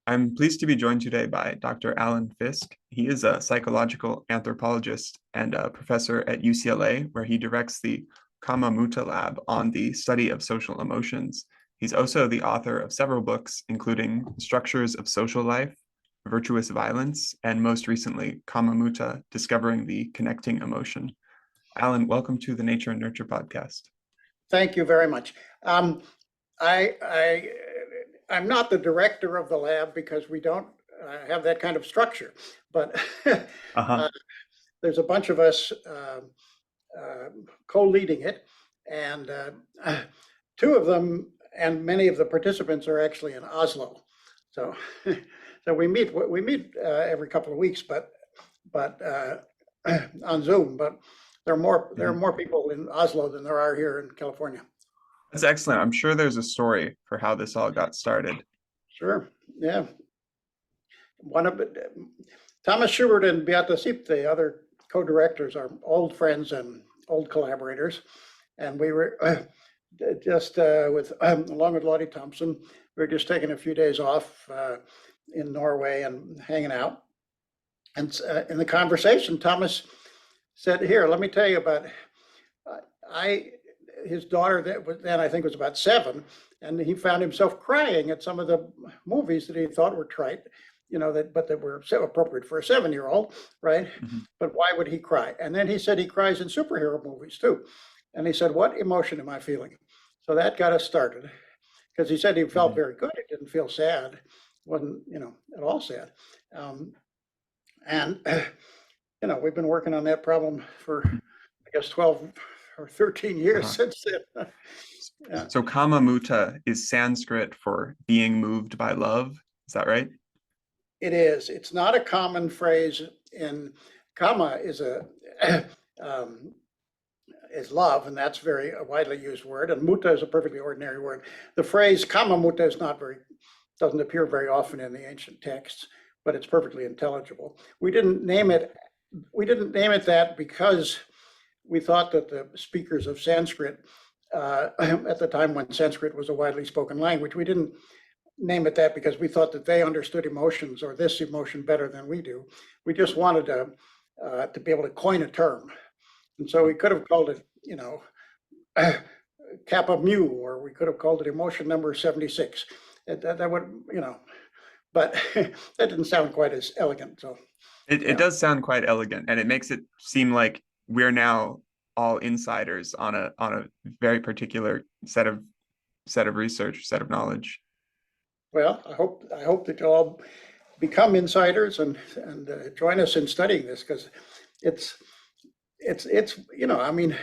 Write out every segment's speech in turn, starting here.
I'm pleased to be joined today by Dr. Alan Fiske. He is a psychological anthropologist and a professor at UCLA, where he directs the Kama Muta Lab on the study of social emotions. He's also the author of several books, including Structures of Social Life, Virtuous Violence, and most recently, Kama Muta, Discovering the Connecting Emotion. Alan, welcome to the Nature and Nurture podcast. Thank you very much. I I'm not the director of the lab because we don't have that kind of structure, but Uh-huh. there's a bunch of us co-leading it, and two of them and many of the participants are actually in Oslo. So, so we meet every couple of weeks, but on Zoom. But there are more people in Oslo than there are here in California. That's excellent. I'm sure there's a story for how this all got started. Sure. Yeah. One of Thomas Schubert and Beata Siep, the other co-directors, are old friends and old collaborators, and we were just with along with Lottie Thompson, we were just taking a few days off in Norway and hanging out. And in the conversation, Thomas said, "Here, let me tell you about his daughter that was then I think was about 7, and he found himself crying at some of the movies that he thought were trite, that were so appropriate for a 7-year-old, right? Mm-hmm. But why would he cry? And then he said he cries in superhero movies too. And he said, what emotion am I feeling? So that got us started, because he said he felt very good. He didn't feel sad, wasn't at all sad. And we've been working on that problem for I guess 12 or 13 years since then. Yeah. So Kama Muta is Sanskrit for being moved by love. Is that right? It is. It's not a common phrase. In Kama is is love, and that's very a widely used word. And Muta is a perfectly ordinary word. The phrase Kama Muta doesn't appear very often in the ancient texts, but it's perfectly intelligible. We didn't name it that because we thought that the speakers of Sanskrit at the time when Sanskrit was a widely spoken language, we didn't name it that because we thought that they understood emotions or this emotion better than we do. We just wanted to be able to coin a term. And so we could have called it, Kappa Mu, or we could have called it emotion number 76. That would, but that didn't sound quite as elegant. So it does sound quite elegant, and it makes it seem like we're now all insiders on a very particular set of research, set of knowledge. Well, I hope that you'll all become insiders and join us in studying this, because it's I mean,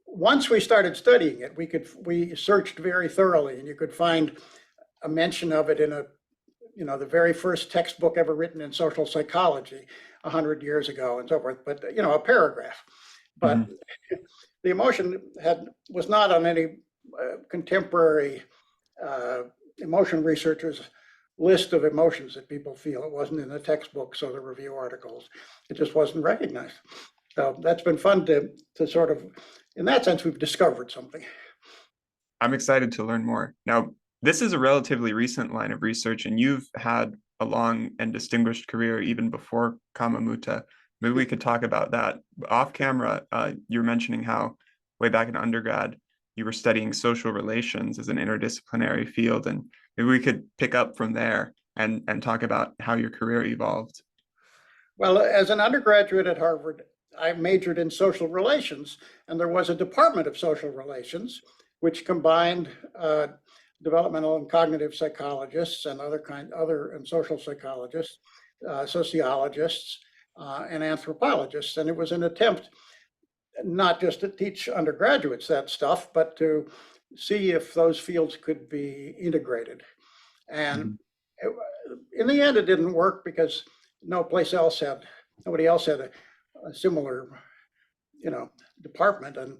once we started studying it, we searched very thoroughly, and you could find a mention of it in the very first textbook ever written in social psychology 100 years ago and so forth, but a paragraph. But the emotion was not on any contemporary emotion researchers' list of emotions that people feel. It wasn't in the textbooks or the review articles. It just wasn't recognized. So that's been fun to sort of, in that sense, we've discovered something. I'm excited to learn more. Now, this is a relatively recent line of research, and you've had a long and distinguished career even before Kama Muta. Maybe we could talk about that. Off camera, you were mentioning how way back in undergrad, you were studying social relations as an interdisciplinary field, and maybe we could pick up from there and talk about how your career evolved. Well, as an undergraduate at Harvard, I majored in social relations, and there was a department of social relations which combined developmental and cognitive psychologists and other social psychologists, sociologists, and anthropologists. And it was an attempt not just to teach undergraduates that stuff, but to see if those fields could be integrated. And in the end, it didn't work because nobody else had a similar, department. And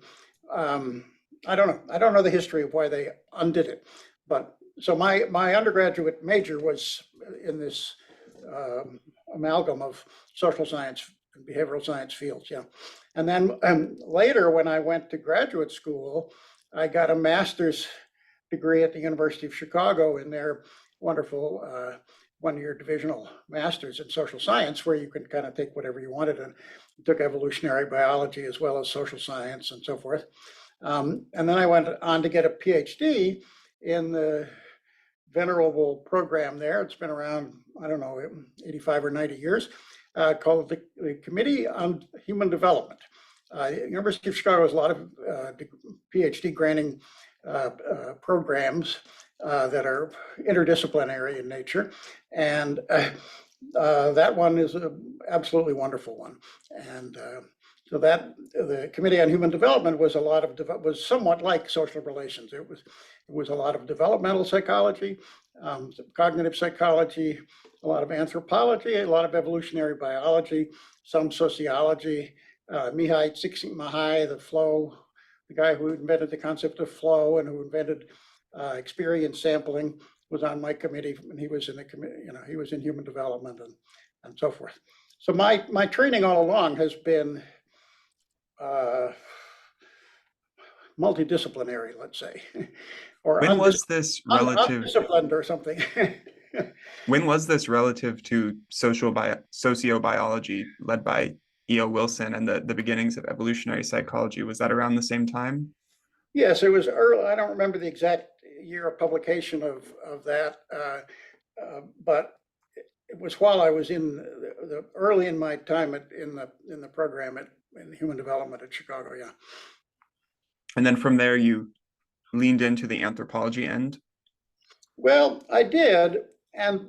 I don't know the history of why they undid it. But so my undergraduate major was in this amalgam of social science and behavioral science fields, And then later, when I went to graduate school, I got a master's degree at the University of Chicago in their wonderful one-year divisional master's in social science, where you can kind of take whatever you wanted, and took evolutionary biology as well as social science and so forth. And then I went on to get a PhD in the venerable program there. It's been around, I don't know, 85 or 90 years, called the Committee on Human Development. University of Chicago has a lot of PhD granting programs that are interdisciplinary in nature, and that one is an absolutely wonderful one. And so that the Committee on Human Development was was somewhat like social relations. It was a lot of developmental psychology, cognitive psychology, a lot of anthropology, a lot of evolutionary biology, some sociology. Mihai Csikszentmihalyi, the guy who invented the concept of flow and who invented experience sampling, was on my committee, and he was in the committee. He was in human development and so forth. So my training all along has been multidisciplinary, let's say, or When was this relative? undisciplined or something. When was this relative to sociobiology led by E.O. Wilson and the beginnings of evolutionary psychology? Was that around the same time? Yes, it was early. I don't remember the exact year of publication of that, but it was while I was in the early in my time in the program in human development at Chicago. Yeah. And then from there, you leaned into the anthropology end? Well, I did. And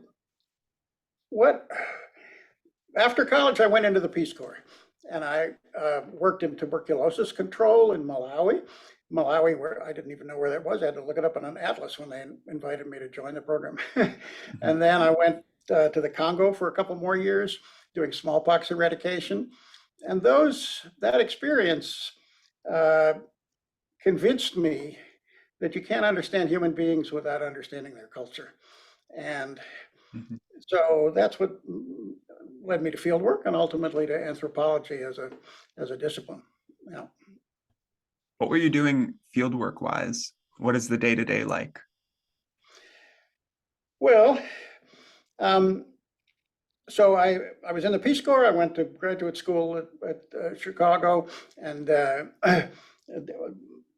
after college, I went into the Peace Corps, and I worked in tuberculosis control in Malawi, where I didn't even know where that was. I had to look it up on an atlas when they invited me to join the program. And then I went to the Congo for a couple more years doing smallpox eradication. And that experience convinced me that you can't understand human beings without understanding their culture. And so that's what led me to fieldwork and ultimately to anthropology as a discipline. Yeah. What were you doing fieldwork wise? What is the day-to-day like? Well, so I was in the Peace Corps. I went to graduate school at Chicago and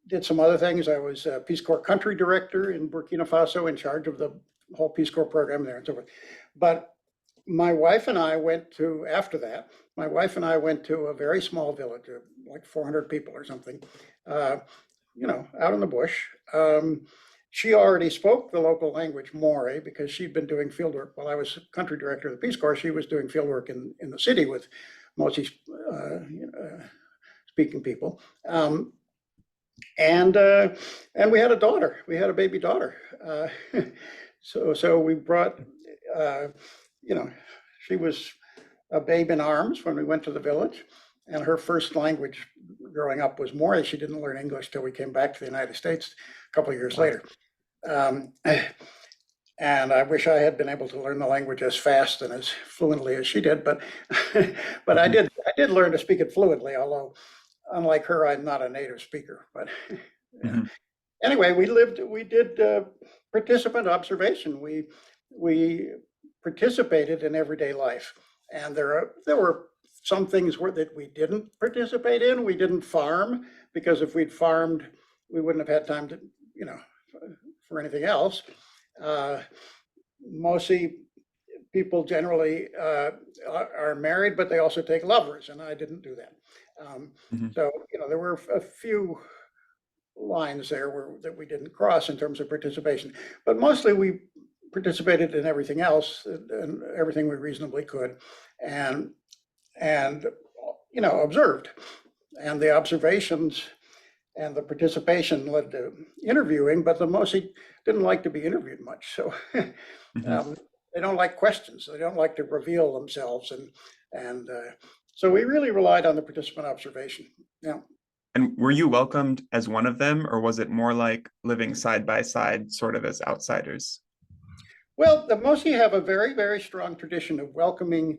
did some other things. I was a Peace Corps country director in Burkina Faso, in charge of the whole Peace Corps program there and so forth. But my wife and I went to, after that, my wife and I went to a very small village of like 400 people or something, out in the bush. She already spoke the local language Maori because she'd been doing fieldwork while I was country director of the Peace Corps. She was doing fieldwork in the city with mostly speaking people. And we had a daughter. We had a baby daughter. So we brought, she was a babe in arms when we went to the village, and her first language growing up was Maori. She didn't learn English till we came back to the United States a couple of years later. And I wish I had been able to learn the language as fast and as fluently as she did, but but I did learn to speak it fluently, although unlike her, I'm not a native speaker. But anyway, we did participant observation. We participated in everyday life, and there were some things that we didn't participate in. We didn't farm, because if we'd farmed, we wouldn't have had time to, for anything else. Mostly people generally are married, but they also take lovers, and I didn't do that. So, there were a few lines there that we didn't cross in terms of participation, but mostly we participated in everything else and everything we reasonably could, and observed. And the observations and the participation led to interviewing, but the mostly didn't like to be interviewed much. So they don't like questions. They don't like to reveal themselves, and so we really relied on the participant observation. Yeah. And were you welcomed as one of them, or was it more like living side by side, sort of as outsiders? Well, the Mosi have a very, very strong tradition of welcoming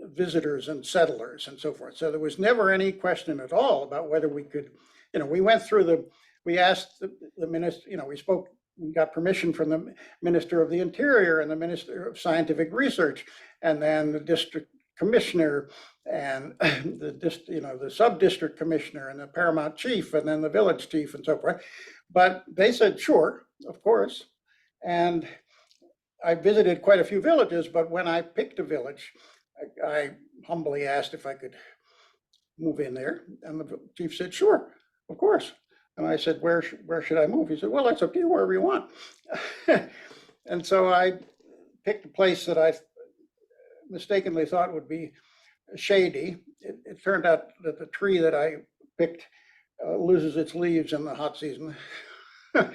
visitors and settlers and so forth. So there was never any question at all about whether we could, we went through we asked the minister, we spoke we got permission from the Minister of the Interior and the Minister of Scientific Research, and then the district commissioner and the sub-district commissioner and the paramount chief and then the village chief and so forth. But they said, sure, of course. And I visited quite a few villages, but when I picked a village, I humbly asked if I could move in there. And the chief said, sure, of course. And I said, where should I move? He said, well, that's up to you, wherever you want. And so I picked a place that I mistakenly thought would be shady. It turned out that the tree that I picked loses its leaves in the hot season. And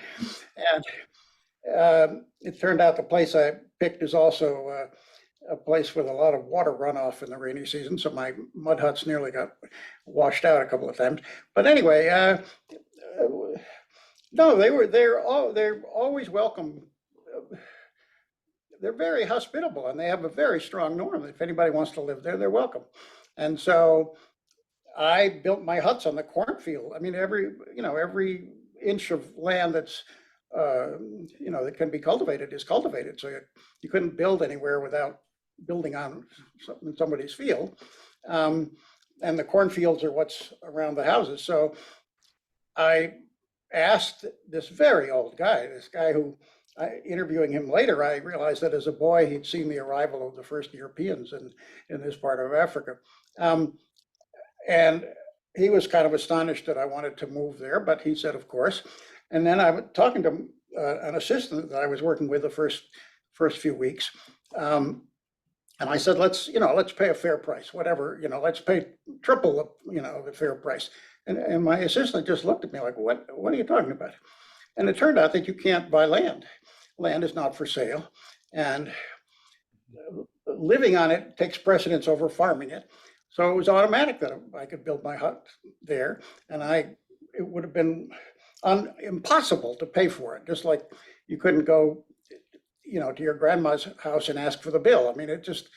it turned out the place I picked is also a place with a lot of water runoff in the rainy season. So my mud huts nearly got washed out a couple of times. But anyway, no, they're always welcome. They're very hospitable and they have a very strong norm. If anybody wants to live there, they're welcome. And so I built my huts on the cornfield. I mean, every inch of land that's that can be cultivated is cultivated. So you couldn't build anywhere without building on somebody's field. And the cornfields are what's around the houses. So I asked this very old guy, who, interviewing him later, I realized that as a boy, he'd seen the arrival of the first Europeans in this part of Africa. And he was kind of astonished that I wanted to move there, but he said, of course. And then I was talking to an assistant that I was working with the first few weeks. And I said, let's pay a fair price, whatever, let's pay triple, the fair price. And my assistant just looked at me like, what are you talking about? And it turned out that you can't buy land. Land is not for sale. And living on it takes precedence over farming it. So it was automatic that I could build my hut there. And it would have been impossible to pay for it. Just like you couldn't go, to your grandma's house and ask for the bill. I mean, it just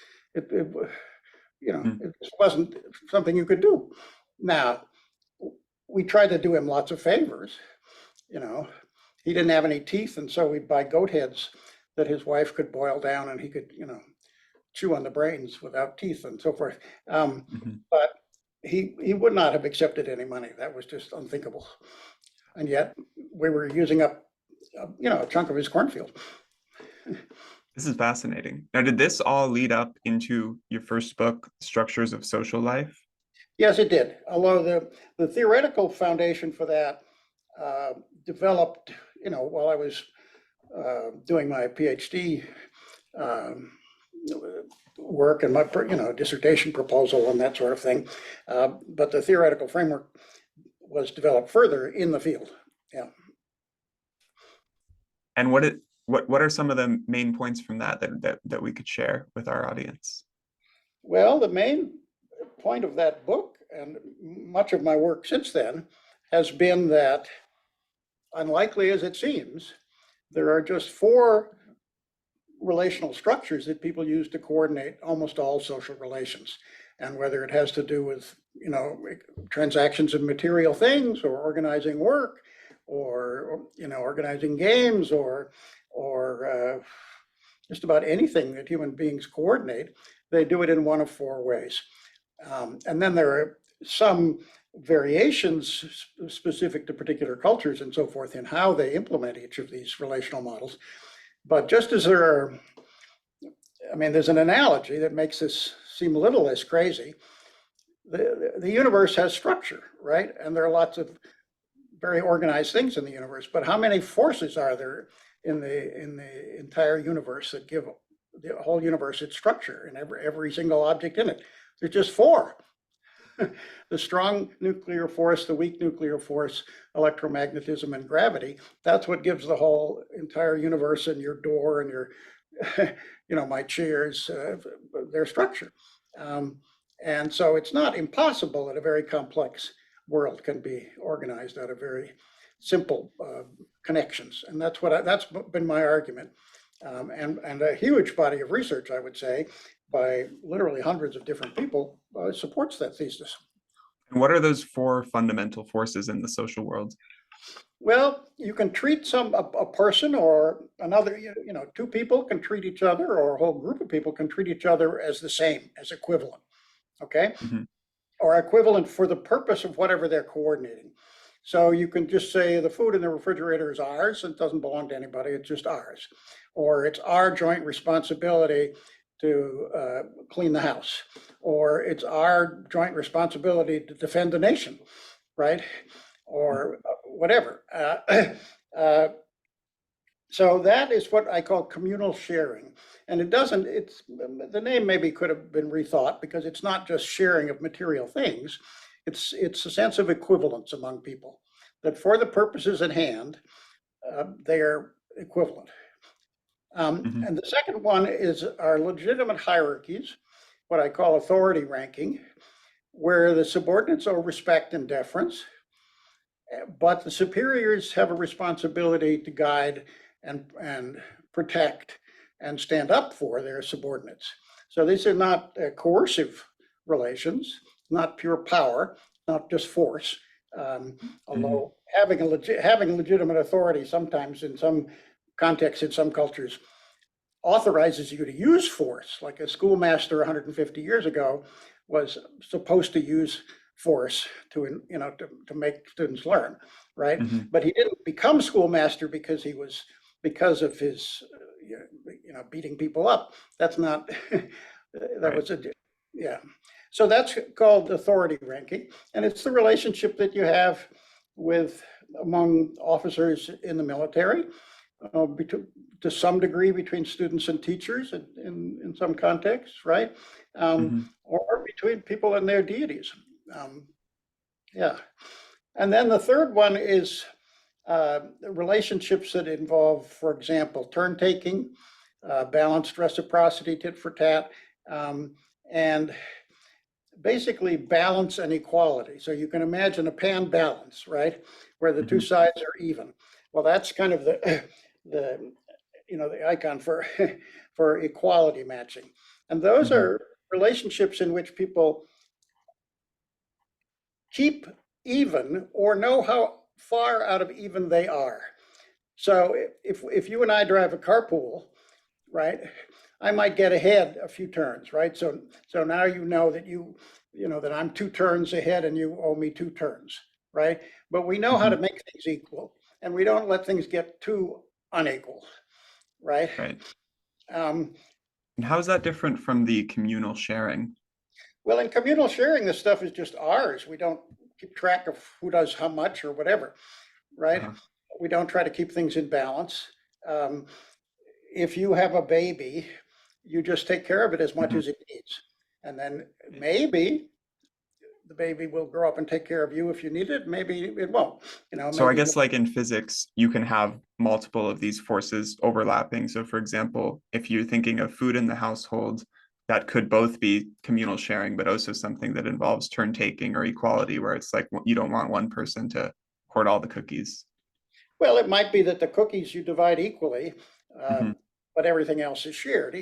wasn't something you could do. Now, we tried to do him lots of favors. He didn't have any teeth, and so we'd buy goat heads that his wife could boil down, and he could, chew on the brains without teeth and so forth. But he would not have accepted any money. That was just unthinkable. And yet we were using up, a chunk of his cornfield. This is fascinating. Now, did this all lead up into your first book, Structures of Social Life? Yes, it did. Although the theoretical foundation for that developed, while I was doing my PhD work and my, dissertation proposal and that sort of thing. But the theoretical framework was developed further in the field. Yeah. And what are some of the main points from that we could share with our audience? Well, the main point of that book and much of my work since then has been that, unlikely as it seems, there are just 4 relational structures that people use to coordinate almost all social relations. And whether it has to do with, transactions of material things or organizing work or organizing games or just about anything that human beings coordinate, they do it in one of 4 ways. And then there are some variations specific to particular cultures and so forth in how they implement each of these relational models. But just as there's an analogy that makes this seem a little less crazy. The universe has structure, right? And there are lots of very organized things in the universe, but how many forces are there in the entire universe that give the whole universe its structure and every single object in it? There's just 4. The strong nuclear force, the weak nuclear force, electromagnetism, and gravity. That's what gives the whole entire universe and your door and your, my chairs, their structure. And so it's not impossible that a very complex world can be organized out of very simple connections. And that's been my argument. And a huge body of research, I would say, by literally hundreds of different people supports that thesis. And what are those 4 fundamental forces in the social world? Well, you can treat a person or another, two people can treat each other, or a whole group of people can treat each other as the same, as equivalent, okay? Mhm. Or equivalent for the purpose of whatever they're coordinating. So you can just say the food in the refrigerator is ours and doesn't belong to anybody, it's just ours. Or it's our joint responsibility to clean the house. Or it's our joint responsibility to defend the nation, right? Or whatever. So that is what I call communal sharing. And it doesn't, it's, the name maybe could have been rethought because it's not just sharing of material things. It's a sense of equivalence among people, that for the purposes at hand, they are equivalent. Mhm. And the second one is our legitimate hierarchies, what I call authority ranking, where the subordinates owe respect and deference, but the superiors have a responsibility to guide and protect and stand up for their subordinates. So these are not coercive relations, not pure power, not just force. Mhm. Although having legitimate authority sometimes in some contexts, in some cultures, authorizes you to use force, like a schoolmaster 150 years ago was supposed to use force to make students learn, right? Mhm. But he didn't become schoolmaster because of his beating people up. That's not that Right. was a yeah. So that's called authority ranking, and it's the relationship that you have with among officers in the military, to some degree between students and teachers in some contexts, right? Mhm. Or between people and their deities. Um, yeah. And then the third one is relationships that involve, for example, turn taking, balanced reciprocity, tit for tat, and basically balance and equality. So you can imagine a pan balance, right, where the two Mhm. sides are even. Well, that's kind of the the icon for for equality matching, and those Mhm. are relationships in which people keep even or know how far out of even they are. So if you and I drive a carpool, right, I might get ahead a few turns, right? So now that I'm 2 turns ahead and you owe me 2 turns, right? But we know how to Mhm. make things equal, and we don't let things get too unequal, right? Right. Um, And how is that different from the communal sharing? well, in communal sharing, this stuff is just ours. We don't keep track of who does how much or whatever, right? Uh-huh. We don't try to keep things in balance. Um, if you have a baby, you just take care of it as much Mhm. as it needs. And then maybe the baby will grow up and take care of you if you need it. Maybe it won't. So I Maybe guess like in physics, you can have multiple of these forces overlapping. So for example, if you're thinking of food in the household, that could both be communal sharing, but also something that involves turn taking or equality, where it's like you don't want one person to hoard all the cookies. well, it might be that the cookies you divide equally, Hmm. but everything else is shared.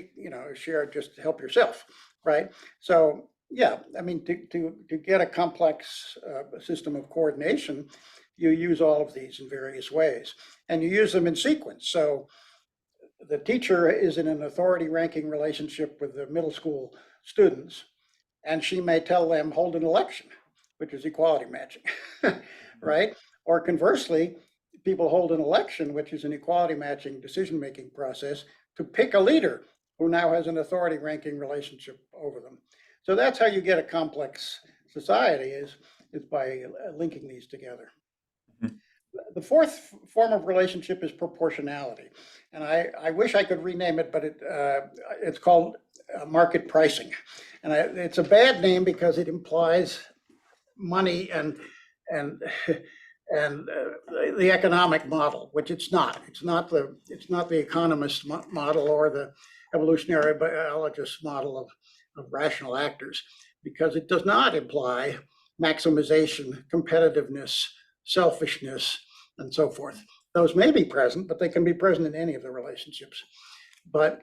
Shared just to help yourself, right? So yeah, I mean, to get a complex system of coordination, you use all of these in various ways, and you use them in sequence. So the teacher is in an authority ranking relationship with the middle school students, and she may tell them hold an election, which is equality matching, right? Or conversely, people hold an election, which is an equality matching decision making process, to pick a leader who now has an authority ranking relationship over them. So that's how you get a complex society, is by linking these together. Hmm. The fourth form of relationship is proportionality. And I wish I could rename it, but it's called market pricing. And it's a bad name because it implies money and and the economic model, which it's not. It's not the economist model or the evolutionary biologist model of rational actors, because it does not imply maximization, competitiveness, selfishness, and so forth. Those may be present, but they can be present in any of the relationships. But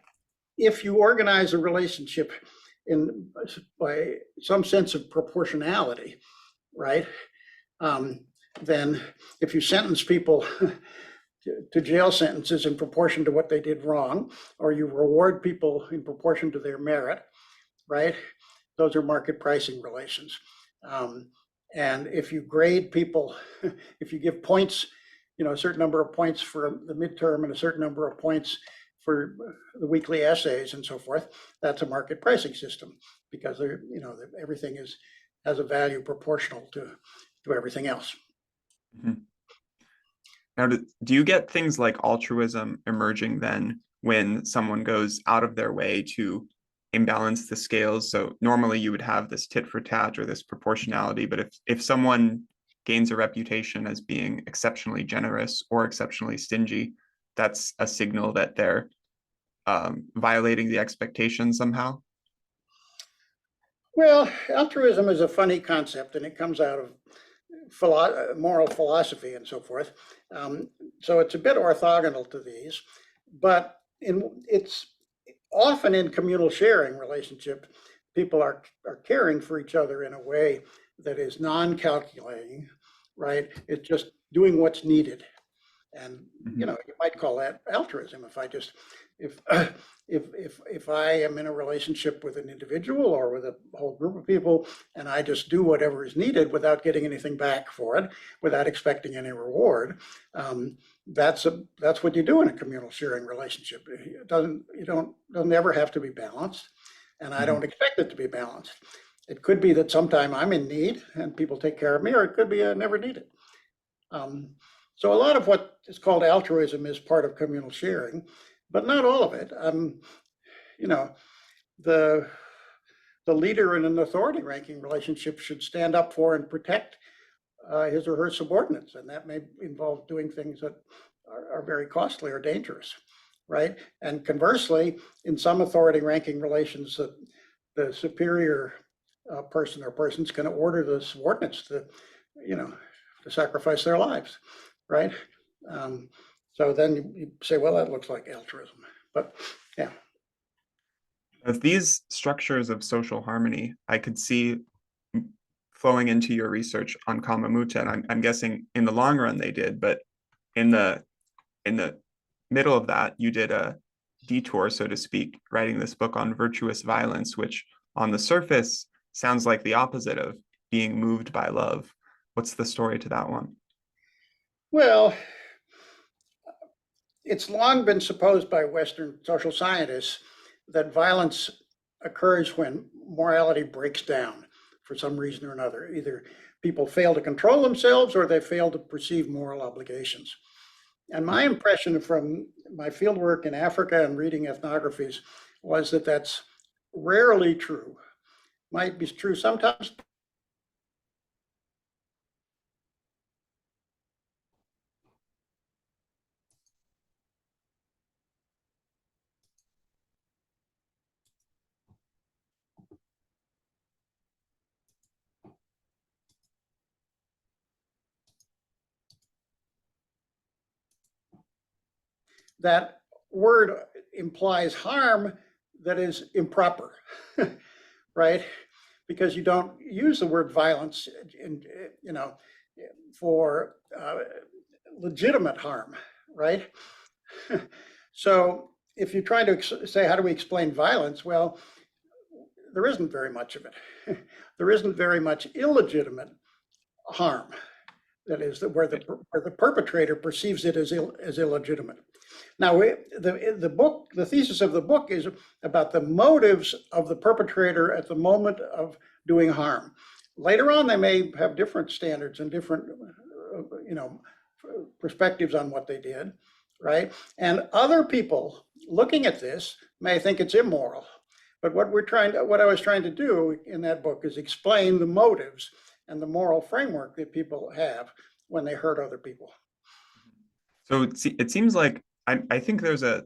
if you organize a relationship in by some sense of proportionality, right? Um, then if you sentence people to jail sentences in proportion to what they did wrong, or you reward people in proportion to their merit, right? Those are market pricing relations. And if you grade people, if you give points, a certain number of points for the midterm and a certain number of points for the weekly essays and so forth, that's a market pricing system, because everything has a value proportional to everything else. Mm-hmm. Now, do you get things like altruism emerging then when someone goes out of their way to imbalance the scales? So normally you would have this tit for tat or this proportionality, but if someone gains a reputation as being exceptionally generous or exceptionally stingy, that's a signal that they're violating the expectation somehow? Well, altruism is a funny concept, and it comes out of moral philosophy and so forth. So it's a bit orthogonal to these, but it's often in communal sharing relationship, people are caring for each other in a way that is non-calculating, right? It's just doing what's needed. And you might call that altruism. If I am in a relationship with an individual or with a whole group of people, and I just do whatever is needed without getting anything back for it, without expecting any reward, that's what you do in a communal sharing relationship. It doesn't ever have to be balanced, and I don't expect it to be balanced. It could be that sometime I'm in need and people take care of me, or it could be I never need it. So a lot of what is called altruism is part of communal sharing, but not all of it. The leader in an authority ranking relationship should stand up for and protect his or her subordinates, and that may involve doing things that are very costly or dangerous, right? And conversely, in some authority ranking relations, the superior person or persons can order the subordinates to sacrifice their lives, right? So then you say, well, that looks like altruism, but yeah. Of these structures of social harmony, I could see flowing into your research on Kama Muta, and I'm guessing in the long run they did, but in the middle of that, you did a detour, so to speak, writing this book on virtuous violence, which on the surface sounds like the opposite of being moved by love. What's the story to that one? Well, it's long been supposed by Western social scientists that violence occurs when morality breaks down for some reason or another. Either people fail to control themselves or they fail to perceive moral obligations. And my impression from my fieldwork in Africa and reading ethnographies was that that's rarely true. Might be true sometimes. That word implies harm that is improper, right? Because you don't use the word violence for legitimate harm, right? So if you try to say, how do we explain violence? Well, there isn't very much of it. There isn't very much illegitimate harm. That is, where the perpetrator perceives it as illegitimate. Now, the thesis of the book is about the motives of the perpetrator at the moment of doing harm. Later on, they may have different standards and different, perspectives on what they did, right? And other people looking at this may think it's immoral. But what I was trying to do in that book is explain the motives and the moral framework that people have when they hurt other people. So it seems like I think there's a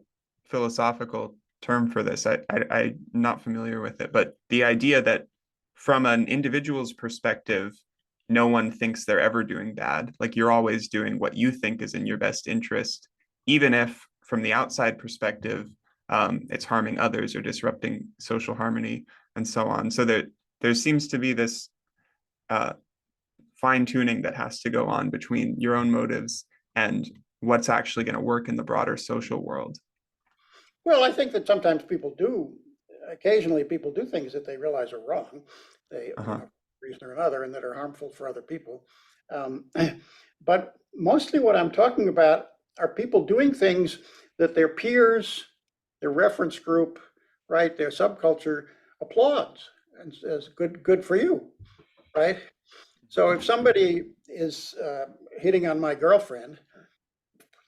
philosophical term for this. I'm not familiar with it, but the idea that from an individual's perspective, no one thinks they're ever doing bad. Like you're always doing what you think is in your best interest, even if from the outside perspective, it's harming others or disrupting social harmony and so on. So there seems to be this fine tuning that has to go on between your own motives and what's actually going to work in the broader social world. Well, I think that sometimes occasionally people do things that they realize are wrong. They, Uh-huh. for a reason or another, and that are harmful for other people. But mostly what I'm talking about are people doing things that their peers, their reference group, right, their subculture applauds and says, good for you, right? So if somebody is hitting on my girlfriend,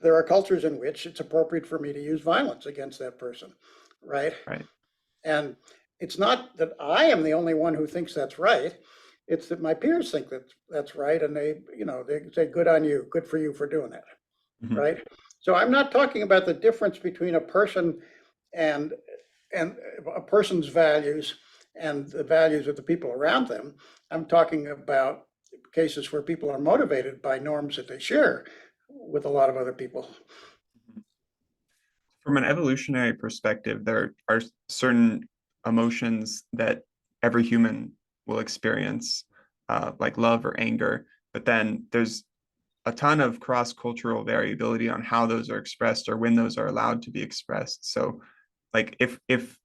there are cultures in which it's appropriate for me to use violence against that person, right? Right. And it's not that I am the only one who thinks that's right. It's that my peers think that that's right, and they say, "Good on you, good for you for doing that," Mhm. right? So I'm not talking about the difference between a person and and a person's values and the values of the people around them. I'm talking about cases where people are motivated by norms that they share with a lot of other people. From an evolutionary perspective, there are certain emotions that every human will experience, like love or anger. But then there's a ton of cross-cultural variability on how those are expressed or when those are allowed to be expressed. So, like if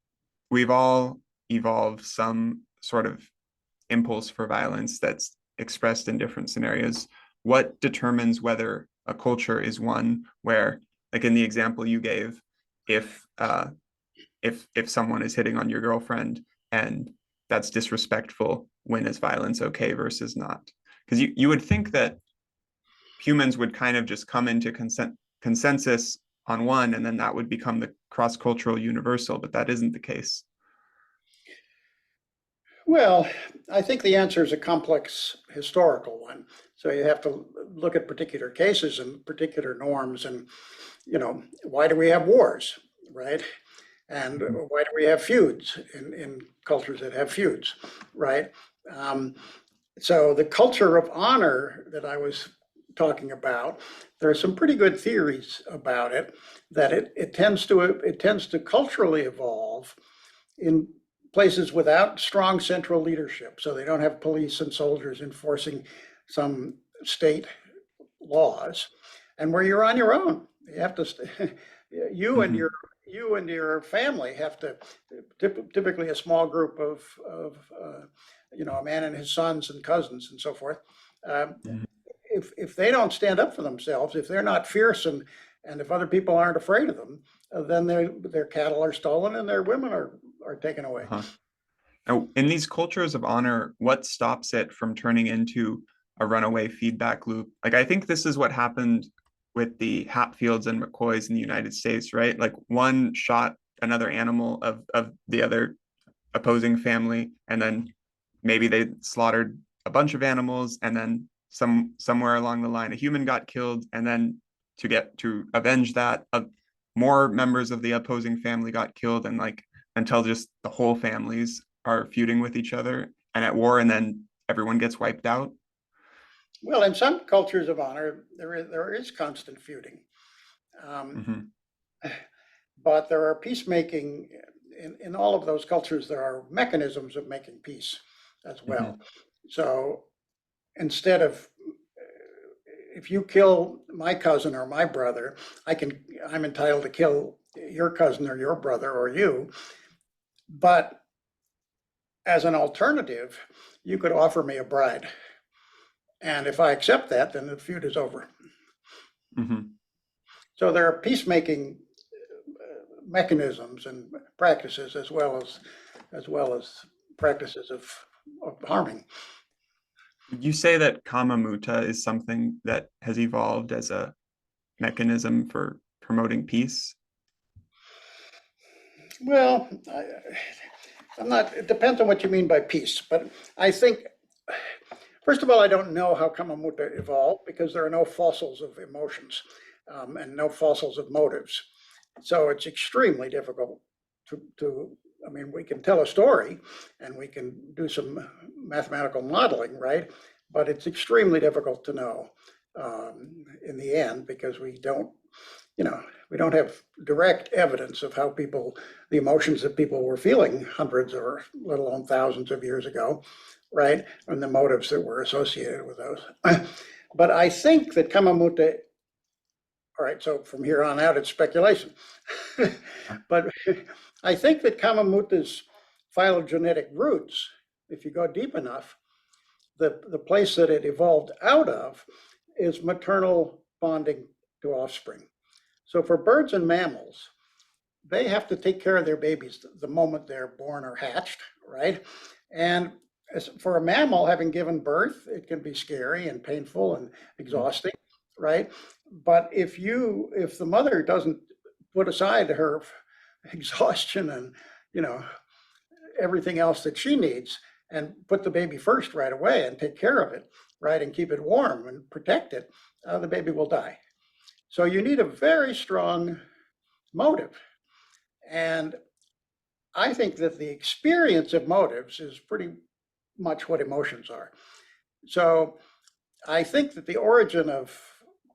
we've all evolved some sort of impulse for violence that's expressed in different scenarios, what determines whether a culture is one where, like in the example you gave, if if someone is hitting on your girlfriend and that's disrespectful, when is violence okay versus not? Because you would think that humans would kind of just come into consensus on one, and then that would become the cross-cultural universal, but that isn't the case. Well, I think the answer is a complex historical one. So you have to look at particular cases and particular norms and, why do we have wars, right? And Mhm. why do we have feuds in cultures that have feuds, right? Um, so the culture of honor that I was talking about, there are some pretty good theories about it, that it tends to culturally evolve in places without strong central leadership. So they don't have police and soldiers enforcing some state laws, and where you're on your own. You have to, you and Mhm. your family have to, typically a small group of a man and his sons and cousins and so forth. Um, Mhm. if they don't stand up for themselves, if they're not fierce and if other people aren't afraid of them, then their cattle are stolen and their women are taken away. Uh-huh. Now, in these cultures of honor, what stops it from turning into a runaway feedback loop? Like, I think this is what happened with the Hatfields and McCoys in the United States, right? Like, one shot another animal of the other opposing family, and then maybe they slaughtered a bunch of animals, and then somewhere along the line, a human got killed, and then to avenge that, more members of the opposing family got killed, and like until just the whole families are feuding with each other and at war, and then everyone gets wiped out. Well, in some cultures of honor, there is constant feuding, um, Mm-hmm. but there are peacemaking in all of those cultures. There are mechanisms of making peace as Mm-hmm. well. So instead of if you kill my cousin or my brother, I'm entitled to kill your cousin or your brother or you. But as an alternative, you could offer me a bride. And if I accept that, then the feud is over. Mm-hmm. So there are peacemaking mechanisms and practices as well as practices of harming. Would you say that Kama Muta is something that has evolved as a mechanism for promoting peace? Well, I'm not. It depends on what you mean by peace, but I think first of all, I don't know how Kama Muta evolved because there are no fossils of emotions and no fossils of motives. So it's extremely difficult to, I mean, we can tell a story and we can do some mathematical modeling, right? But it's extremely difficult to know in the end because we don't we don't have direct evidence of how the emotions that people were feeling hundreds or let alone thousands of years ago, right? And the motives that were associated with those. But I think that Kama Muta, all right, so from here on out, it's speculation. But I think that Kama Muta's phylogenetic roots, if you go deep enough, the place that it evolved out of is maternal bonding to offspring. So for birds and mammals, they have to take care of their babies the moment they're born or hatched, right? And for a mammal, having given birth, it can be scary and painful and exhausting, right? But if the mother doesn't put aside her exhaustion and everything else that she needs and put the baby first right away and take care of it, right, and keep it warm and protect it, the baby will die. So you need a very strong motive. And I think that the experience of motives is pretty much what emotions are. So I think that the origin of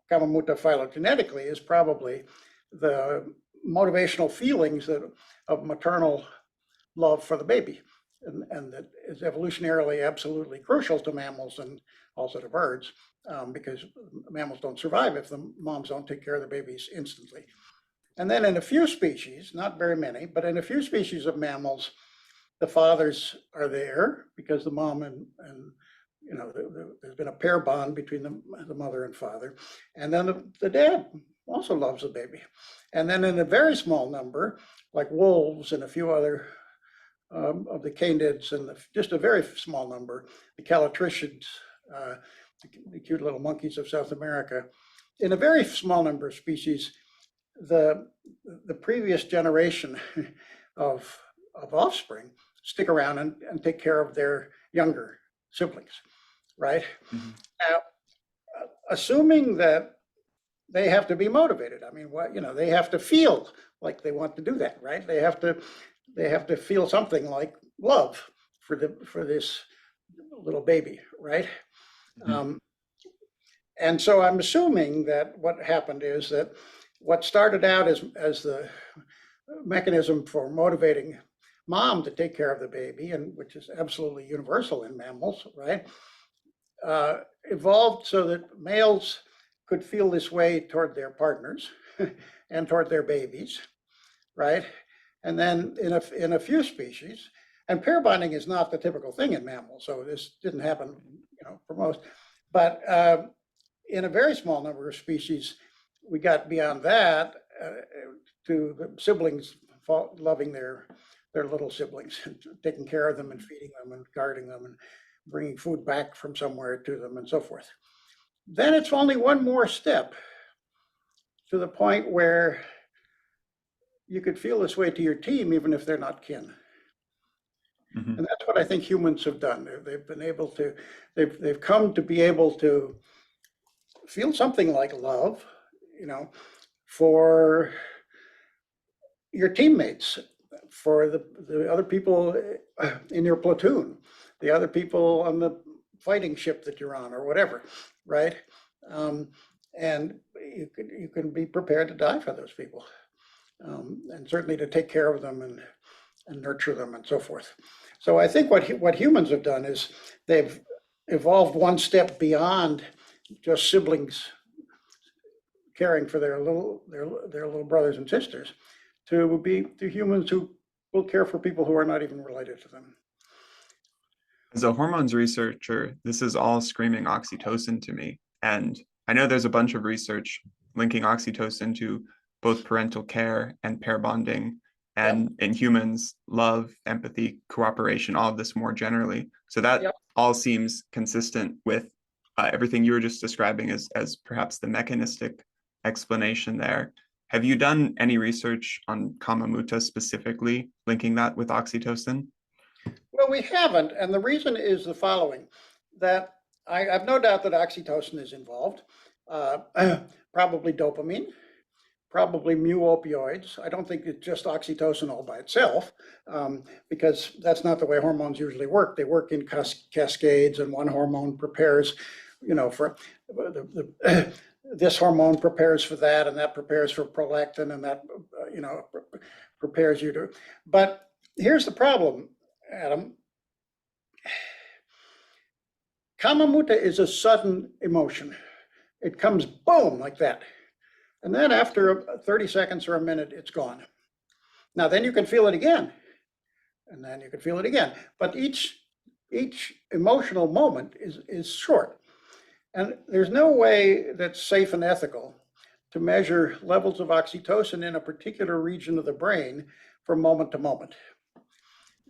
Kama Muta phylogenetically is probably the motivational feelings of maternal love for the baby. And that is evolutionarily absolutely crucial to mammals and also to birds, because mammals don't survive if the moms don't take care of the babies instantly. And then in a few species, not very many, but in a few species of mammals, the fathers are there because the mom and there's been a pair bond between the mother and father. And then the dad also loves the baby. And then in a very small number, like wolves and a few other of the canids and just a very small number, the calatricids, the cute little monkeys of South America, in a very small number of species, the previous generation of offspring stick around and take care of their younger siblings, right? Mm-hmm. Now, assuming that they have to be motivated. I mean, they have to feel like they want to do that, right? They have to feel something like love for this little baby, right? Mm-hmm. And so I'm assuming that what happened is that what started out as the mechanism for motivating mom to take care of the baby, and which is absolutely universal in mammals, right? Evolved so that males could feel this way toward their partners and toward their babies, right? And then in a few species, and pair bonding is not the typical thing in mammals, so this didn't happen, for most. But in a very small number of species, we got beyond that to the siblings loving their little siblings, and taking care of them and feeding them and guarding them and bringing food back from somewhere to them and so forth. Then it's only one more step to the point where you could feel this way to your team, even if they're not kin. Mm-hmm. And that's what I think humans have done. They've been able to, they've come to be able to feel something like love, for your teammates, for the other people in your platoon, the other people on the fighting ship that you're on or whatever, right? And you can be prepared to die for those people, and certainly to take care of them and nurture them and so forth. So I think what humans have done is they've evolved one step beyond just siblings caring for their little brothers and sisters to humans who will care for people who are not even related to them. As a hormones researcher, this is all screaming oxytocin to me. And I know there's a bunch of research linking oxytocin to both parental care and pair bonding, and in humans, love, empathy, cooperation, all of this more generally. So that all seems consistent with everything you were just describing as perhaps the mechanistic explanation there. Have you done any research on Kama Muta specifically, linking that with oxytocin? Well, we haven't, and the reason is the following, that I have no doubt that oxytocin is involved, probably dopamine, probably mu opioids. I don't think it's just oxytocin all by itself, because that's not the way hormones usually work. They work in cascades, and one hormone prepares, for this hormone prepares for that, and that prepares for prolactin, and that, prepares you to. But here's the problem, Adam. Kama Muta is a sudden emotion. It comes boom like that. And then after 30 seconds or a minute, it's gone. Now, then you can feel it again. And then you can feel it again. But each emotional moment is short. And there's no way that's safe and ethical to measure levels of oxytocin in a particular region of the brain from moment to moment.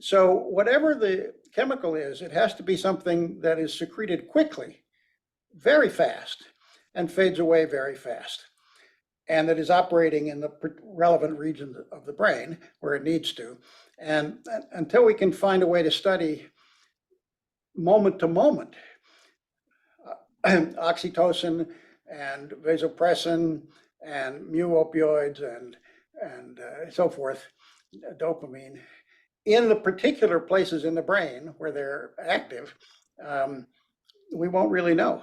So whatever the chemical is, it has to be something that is secreted quickly, very fast, and fades away very fast, and that is operating in the relevant region of the brain where it needs to. And until we can find a way to study moment to moment oxytocin and vasopressin and mu opioids and so forth, dopamine, in the particular places in the brain where they're active, we won't really know.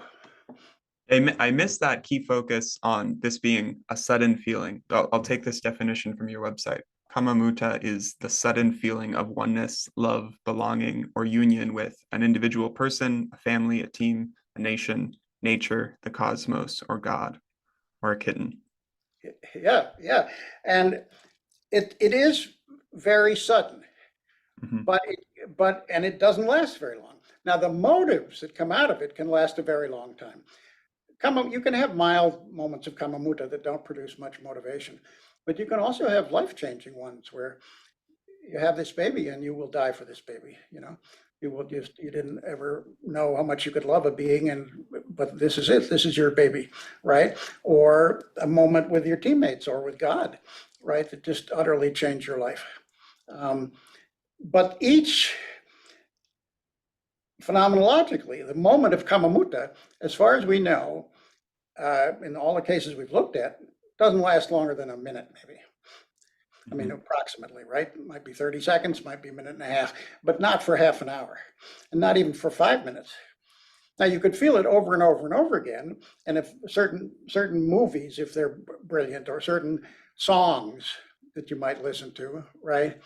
I missed that key focus on this being a sudden feeling. I'll take this definition from your website. Kama Muta is the sudden feeling of oneness, love, belonging, or union with an individual person, a family, a team, a nation, nature, the cosmos, or God, or a kitten. Yeah. And it is very sudden, but it doesn't last very long. Now, the motives that come out of it can last a very long time. You can have mild moments of Kama Muta that don't produce much motivation, but you can also have life-changing ones where you have this baby and you will die for this baby. You didn't ever know how much you could love a being, but this is it. This is your baby, right? Or a moment with your teammates or with God, right? That just utterly changed your life. But each phenomenologically, the moment of Kama Muta, as far as we know, in all the cases we've looked at, doesn't last longer than a minute, maybe. I mean, approximately, right? It might be 30 seconds, might be a minute and a half, but not for half an hour, and not even for 5 minutes. Now, you could feel it over and over and over again, and if certain movies, if they're brilliant, or certain songs that you might listen to, right,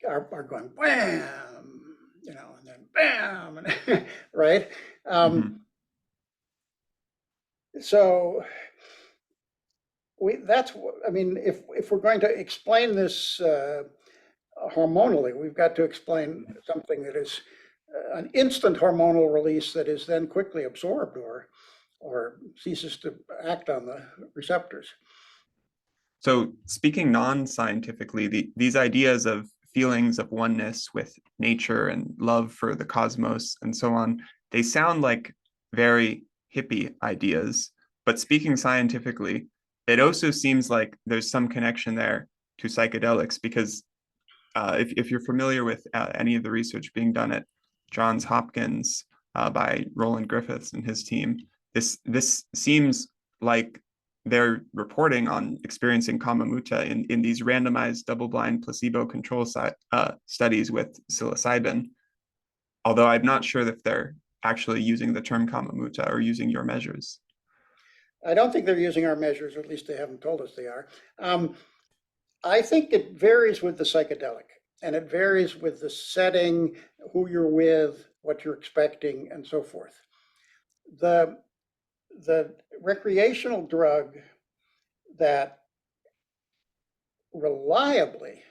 are going wham, and then bam, right? So if we're going to explain this hormonally, we've got to explain something that is an instant hormonal release that is then quickly absorbed or ceases to act on the receptors. So speaking non-scientifically, these ideas of feelings of oneness with nature and love for the cosmos and so on, they sound like very hippie ideas. But speaking scientifically, it also seems like there's some connection there to psychedelics, because if you're familiar with any of the research being done at Johns Hopkins by Roland Griffiths and his team, this seems like they're reporting on experiencing Kama Muta in these randomized double-blind placebo-controlled studies with psilocybin. Although I'm not sure if they're actually using the term Kama Muta or using your measures. I don't think they're using our measures, or at least they haven't told us they are. I think it varies with the psychedelic, and it varies with the setting, who you're with, what you're expecting, and so forth. The recreational drug that reliably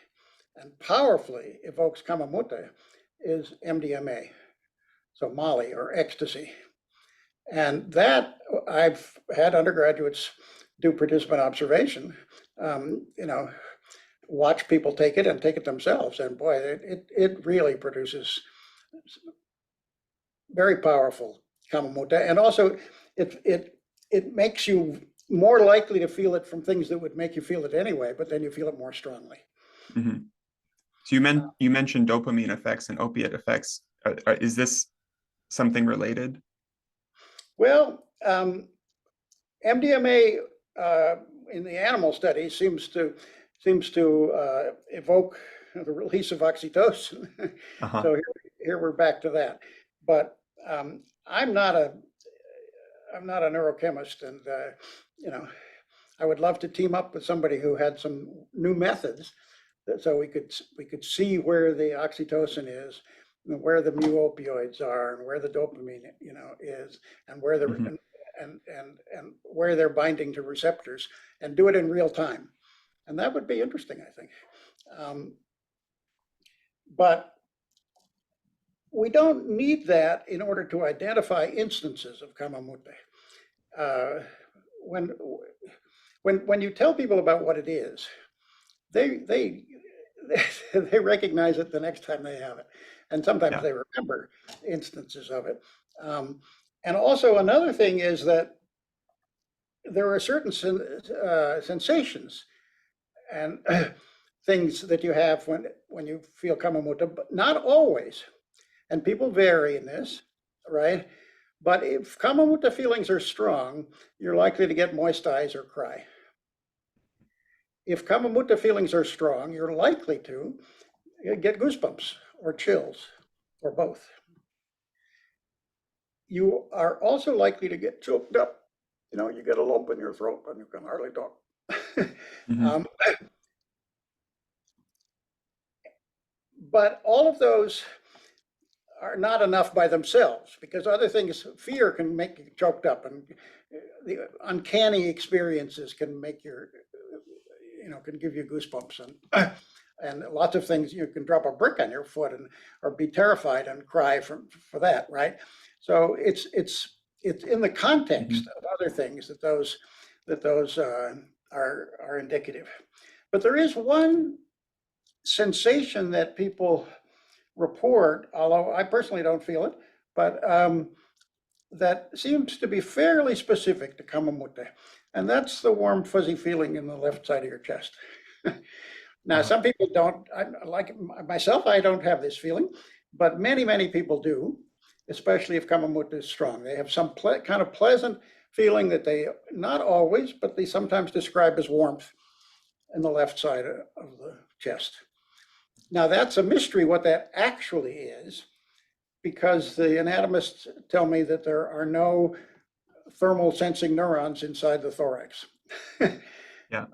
and powerfully evokes Kama Muta is MDMA, so Molly or ecstasy. And that I've had undergraduates do participant observation, watch people take it and take it themselves. And boy, it really produces very powerful Kama Muta. And also it makes you more likely to feel it from things that would make you feel it anyway, but then you feel it more strongly. So you mentioned dopamine effects and opiate effects. Is this something related? Well, MDMA in the animal studies seems to evoke the release of oxytocin. So here we're back to that. But I'm not I'm not a neurochemist, and you know, I would love to team up with somebody who had some new methods, so we could see where the oxytocin is, and where the mu opioids are, and where the dopamine, is, and where the Hmm. and where they're binding to receptors, and do it in real time, and that would be interesting, I think. But we don't need that in order to identify instances of Kama Muta. Uh, when when you tell people about what it is, they they recognize it the next time they have it, and sometimes Yeah. they remember instances of it. And also another thing is that there are certain sensations and things that you have when you feel Kama Muta, but not always. And people vary in this, right? But if Kama Muta feelings are strong, you're likely to get moist eyes or cry. If Kama Muta feelings are strong, you're likely to get goosebumps or chills or both. You are also likely to get choked up. You get a lump in your throat and you can hardly talk. Hmm. um, but all of those are not enough by themselves, because other things, fear can make you choked up, and the uncanny experiences can make can give you goosebumps, and lots of things. You can drop a brick on your foot or be terrified and cry for that, right? So it's in the context Hmm. of other things that those are indicative. But there is one sensation that people report, although I personally don't feel it, but that seems to be fairly specific to Kama Muta, and that's the warm, fuzzy feeling in the left side of your chest. Now, Uh, some people don't, like myself, I don't have this feeling, but many, many people do, especially if Kama Muta is strong. They have some kind of pleasant feeling that they, not always, but they sometimes describe as warmth in the left side of the chest. Now, that's a mystery what that actually is, because the anatomists tell me that there are no thermal sensing neurons inside the thorax. yeah.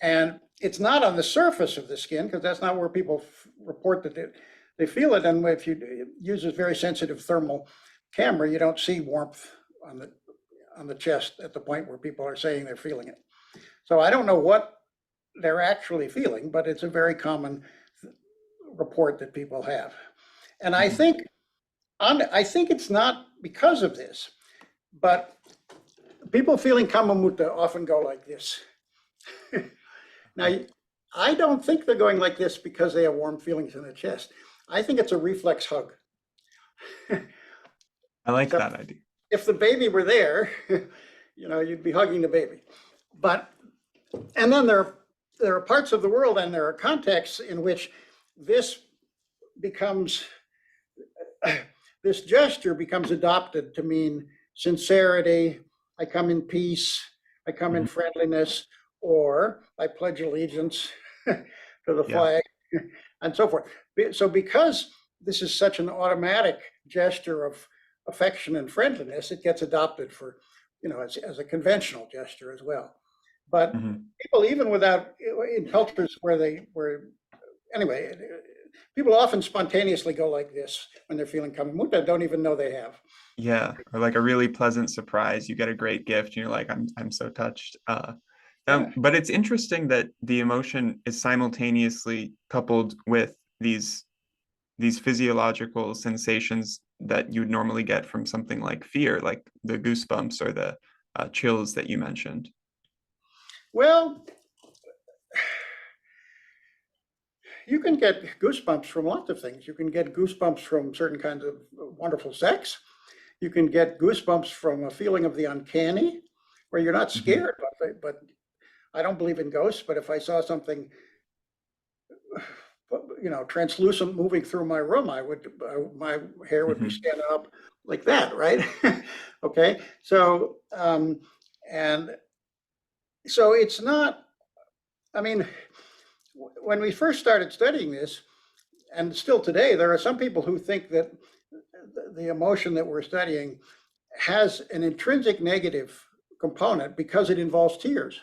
And it's not on the surface of the skin, because that's not where people report that they feel it. And if you use a very sensitive thermal camera, you don't see warmth on the chest at the point where people are saying they're feeling it. So I don't know what they're actually feeling, but it's a very common report that people have. And Hmm. I think it's not because of this, but people feeling Kama Muta often go like this. Now, I don't think they're going like this because they have warm feelings in the chest. I think it's a reflex hug. I like So that idea. if the baby were there, you'd be hugging the baby. But and then there are parts of the world and there are contexts in which this becomes this gesture becomes adopted to mean sincerity. I come in peace. I come in Hmm. friendliness, or I pledge allegiance to the Yeah. flag, and so forth. So because this is such an automatic gesture of affection and friendliness, it gets adopted for, as a conventional gesture as well. But Hmm. people, even without, in cultures where anyway, people often spontaneously go like this when they're feeling Kama Muta, don't even know they have. Yeah. Or like a really pleasant surprise. You get a great gift, and you're like, I'm so touched. Yeah. But it's interesting that the emotion is simultaneously coupled with these physiological sensations that you would normally get from something like fear, like the goosebumps or the chills that you mentioned. Well, you can get goosebumps from lots of things. You can get goosebumps from certain kinds of wonderful sex. You can get goosebumps from a feeling of the uncanny, where you're not Hmm. scared, but I don't believe in ghosts. But if I saw something, translucent moving through my room, my hair would be Hmm. standing up like that, right? Okay, and so it's not. I mean, when we first started studying this, and still today, there are some people who think that the emotion that we're studying has an intrinsic negative component because it involves tears.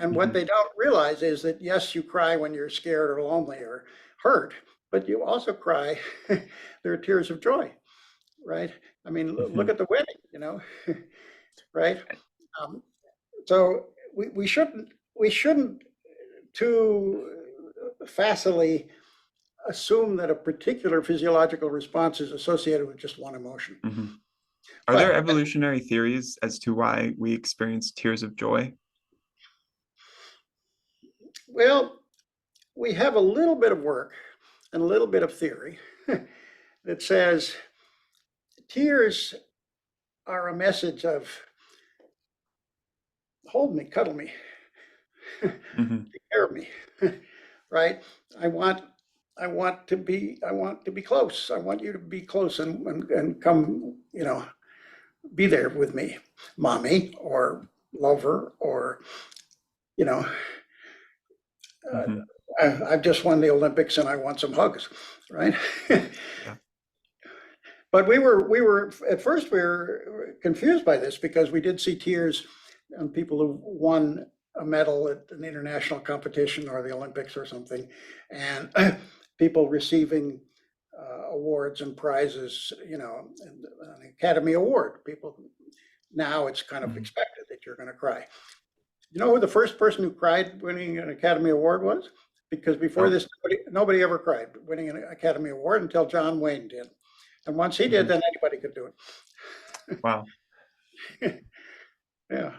And what they don't realize is that, yes, you cry when you're scared or lonely or hurt, but you also cry. There are tears of joy, right? I mean, look at the wedding, right? Um, so we shouldn't too facilely assume that a particular physiological response is associated with just one emotion. Are there But evolutionary theories as to why we experience tears of joy? well, we have a little bit of work and a little bit of theory that says tears are a message of hold me, cuddle me, take care of me, right? I want to be close. I want you to be close and come, be there with me, mommy or lover, or you know, I've just won the Olympics and I want some hugs, right? Yeah. But we were at first we were confused by this because we did see tears on people who won a medal at an international competition or the Olympics or something, and people receiving awards and prizes, an Academy Award. People now it's kind of expected that you're going to cry. You know who the first person who cried winning an Academy Award was? Because before this, nobody ever cried winning an Academy Award until John Wayne did. And once he did, then anybody could do it. Wow. Yeah.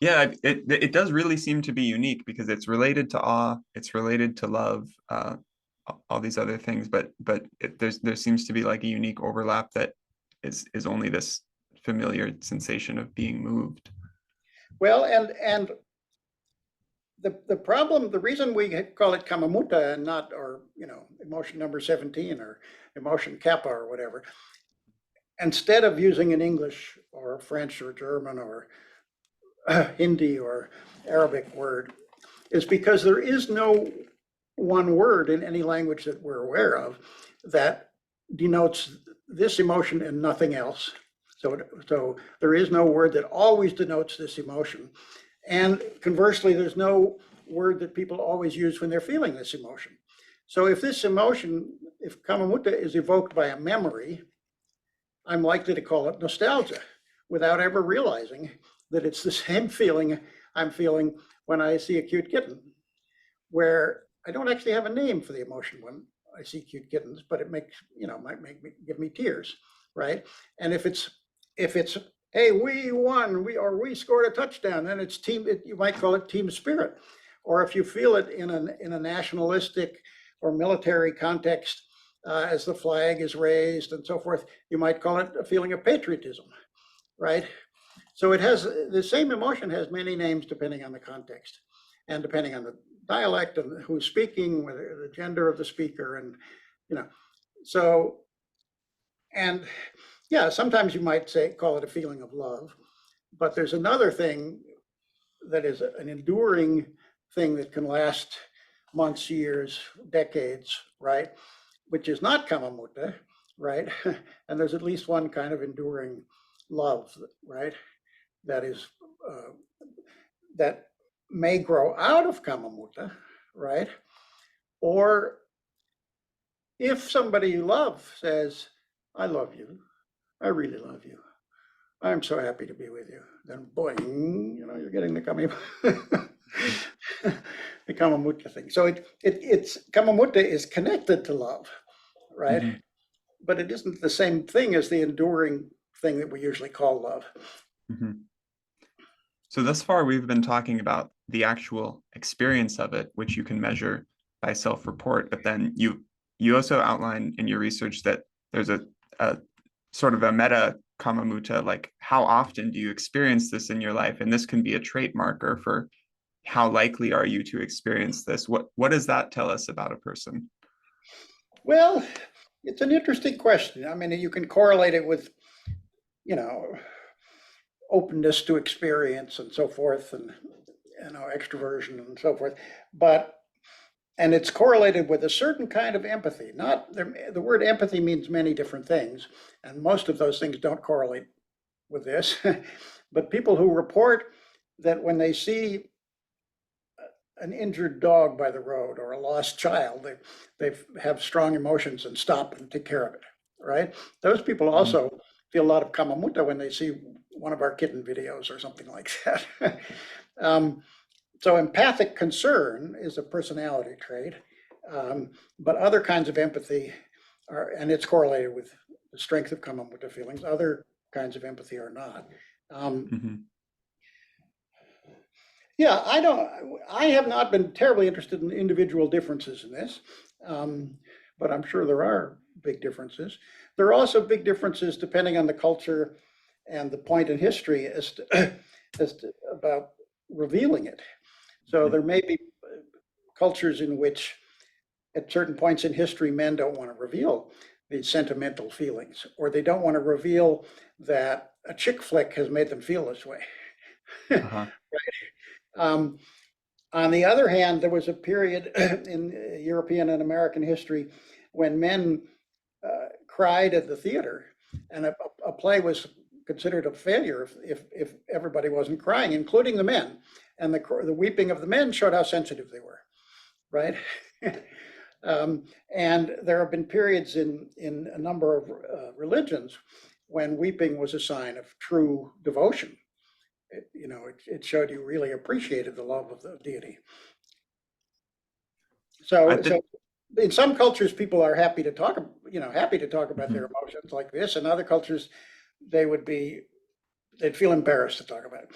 Yeah, it does really seem to be unique because it's related to awe, it's related to love, all these other things, but there seems to be like a unique overlap that is only this familiar sensation of being moved. Well, and the problem, the reason we call it Kama Muta and not, or emotion number 17 or emotion kappa or whatever, instead of using an English or French or German or Hindi or Arabic word, is because there is no one word in any language that we're aware of that denotes this emotion and nothing else. So there is no word that always denotes this emotion. And conversely, there's no word that people always use when they're feeling this emotion. So if this emotion, if Kama Muta is evoked by a memory, I'm likely to call it nostalgia without ever realizing that it's the same feeling I'm feeling when I see a cute kitten, where I don't actually have a name for the emotion when I see cute kittens, but it might give me tears, right? And if it's, hey, we won, we scored a touchdown, then it's team. You might call it team spirit, or if you feel it in a nationalistic or military context, as the flag is raised and so forth, you might call it a feeling of patriotism, right? So it has the same emotion has many names depending on the context and depending on the dialect and who's speaking, whether the gender of the speaker, and so, and yeah, sometimes you might call it a feeling of love, but there's another thing that is an enduring thing that can last months, years, decades, right? Which is not Kama Muta, right? And there's at least one kind of enduring love, right? That is that may grow out of Kama Muta, right? Or if somebody you love says, I love you, I really love you, I'm so happy to be with you, then boing, you're getting the the Kama Muta thing. So it's Kama Muta is connected to love, right? But it isn't the same thing as the enduring thing that we usually call love. So thus far, we've been talking about the actual experience of it, which you can measure by self-report. But then you also outline in your research that there's a sort of a meta Kama Muta, like how often do you experience this in your life? And this can be a trait marker for how likely are you to experience this? What does that tell us about a person? Well, it's an interesting question. I mean, you can correlate it with, openness to experience and so forth, and extroversion and so forth. But and it's correlated with a certain kind of empathy. Not the word empathy means many different things, and most of those things don't correlate with this. But people who report that when they see an injured dog by the road or a lost child, they have strong emotions and stop and take care of it, right? Those people Mhm. also feel a lot of Kama Muta when they see one of our kitten videos or something like that. um, so empathic concern is a personality trait, but other kinds of empathy are, and it's correlated with the strength of Kama Muta feelings. Other kinds of empathy are not. Um, Mhm. Yeah, I have not been terribly interested in individual differences in this, but I'm sure there are big differences. There are also big differences depending on the culture and the point in history about revealing it. So Mhm. there may be cultures in which at certain points in history, men don't want to reveal these sentimental feelings, or they don't want to reveal that a chick flick has made them feel this way. Uh-huh. um, On the other hand, there was a period in European and American history when men cried at the theater, and a play was considered a failure if everybody wasn't crying, including the men. And the weeping of the men showed how sensitive they were, right? And there have been periods in a number of religions when weeping was a sign of true devotion. It showed you really appreciated the love of the deity. I So did. in some cultures, people are happy to talk about their Mhm. emotions like this. In other cultures, they would be, they'd feel embarrassed to talk about it.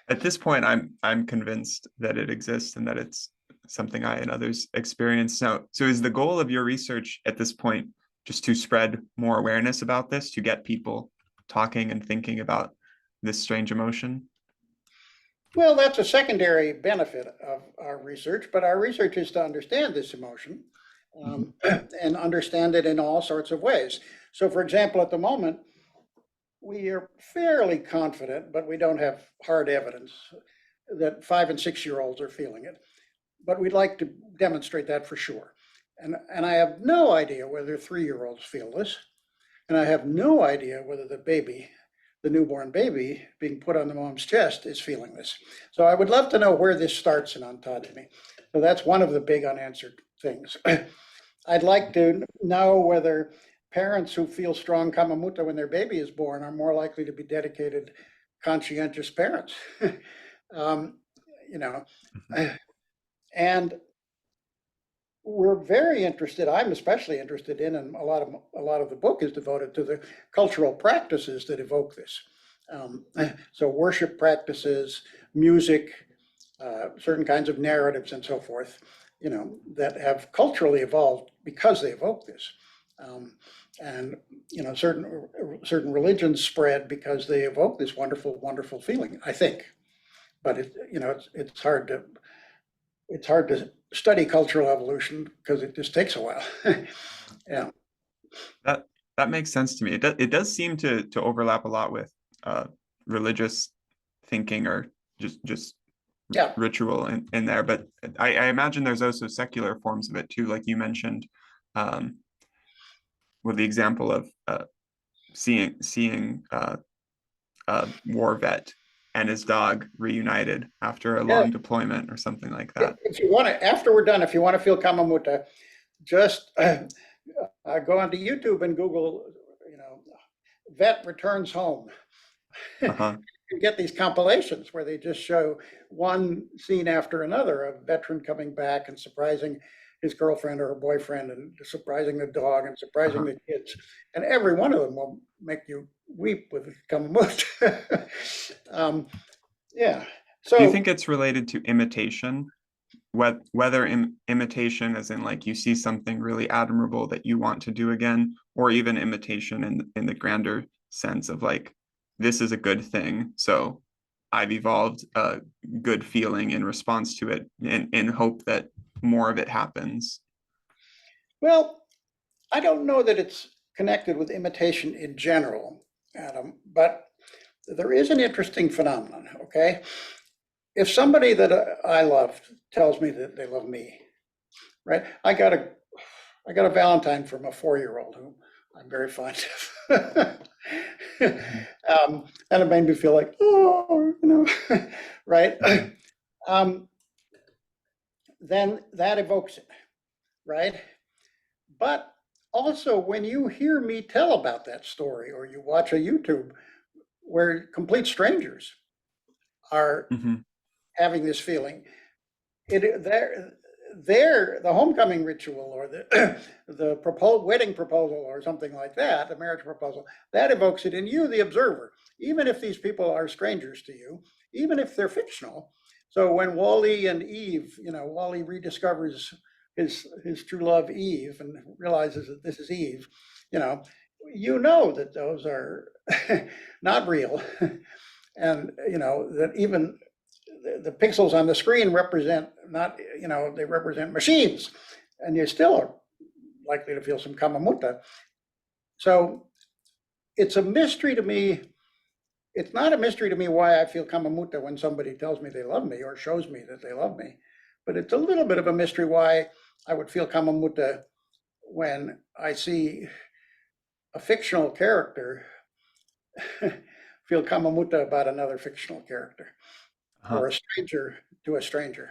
At this point, I'm convinced that it exists and that it's something I and others experience. Now, so is the goal of your research at this point just to spread more awareness about this, to get people talking and thinking about this strange emotion? Well, that's a secondary benefit of our research, but our research is to understand this emotion Mhm. and understand it in all sorts of ways. So, for example, at the moment, we are fairly confident, but we don't have hard evidence that 5 and 6 year olds are feeling it. But we'd like to demonstrate that for sure. And I have no idea whether 3 year olds feel this. And I have no idea whether the newborn baby being put on the mom's chest is feeling this. So I would love to know where this starts in ontogeny. So that's one of the big unanswered things. I'd like to know whether parents who feel strong Kama Muta when their baby is born are more likely to be dedicated, conscientious parents. um, you know, Mhm. and we're very interested. I'm especially interested in, and a lot of the book is devoted to the cultural practices that evoke this. So worship practices, music, certain kinds of narratives, and so forth. That have culturally evolved because they evoke this. Um, and certain religions spread because they evoke this wonderful, wonderful feeling. I think, but it's hard to study cultural evolution because it just takes a while. Yeah, That that makes sense to me. It does seem to overlap a lot with uh, religious thinking or just yeah, ritual in there. But I imagine there's also secular forms of it too, like you mentioned, um, with the example of seeing a war vet and his dog reunited after a yeah. long deployment or something like that. If you want to, after we're done, if you want to feel Kama Muta, just go onto YouTube and Google, vet returns home. Uh-huh. You get these compilations where they just show one scene after another of a veteran coming back and surprising his girlfriend or her boyfriend and surprising the dog and surprising Uh-huh. the kids. And every one of them will make you weep with Kama Muta. Yeah. Do you So, think it's related to imitation? Whether imitation as in like you see something really admirable that you want to do again, or even imitation in the grander sense of like this is a good thing, so I've evolved a good feeling in response to it in hope that more of it happens. well, I don't know that it's connected with imitation in general, Adam, but there is an interesting phenomenon, okay? If somebody that I love tells me that they love me, right? I got a Valentine from a 4-year-old who I'm very fond of. Mhm. And it made me feel like, oh, right? Mhm. Um, then that evokes it, right? But also, when you hear me tell about that story, or you watch a YouTube where complete strangers are Mhm. having this feeling, it the homecoming ritual, or the wedding proposal, or something like that, the marriage proposal, that evokes it in you, the observer, even if these people are strangers to you, even if they're fictional. So when Wally and Eve, Wally rediscovers his true love, Eve, and realizes that this is Eve, you know, that those are not real, and that even the pixels on the screen represent not, they represent machines, and you still are likely to feel some Kama Muta. So it's a mystery to me. It's not a mystery to me why I feel Kama Muta when somebody tells me they love me or shows me that they love me. But it's a little bit of a mystery why I would feel Kama Muta when I see a fictional character feel Kama Muta about another fictional character, Uh-huh. or a stranger to a stranger.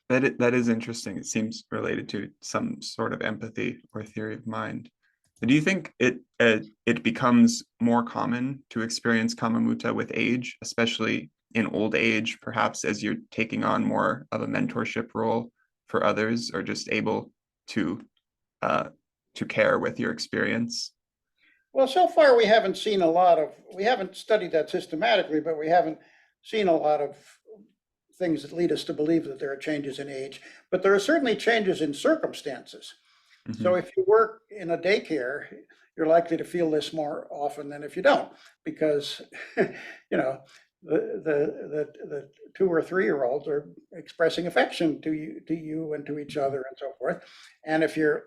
That is interesting. It seems related to some sort of empathy or theory of mind. Do you think it becomes more common to experience Kama Muta with age, especially in old age, perhaps as you're taking on more of a mentorship role for others, or just able to uh, to care with your experience? Well, so far we haven't studied that systematically, but we haven't seen a lot of things that lead us to believe that there are changes in age. But there are certainly changes in circumstances. So Hmm. if you work in a daycare, you're likely to feel this more often than if you don't, because the 2 or 3 year olds are expressing affection to you and to each other and so forth. And if you're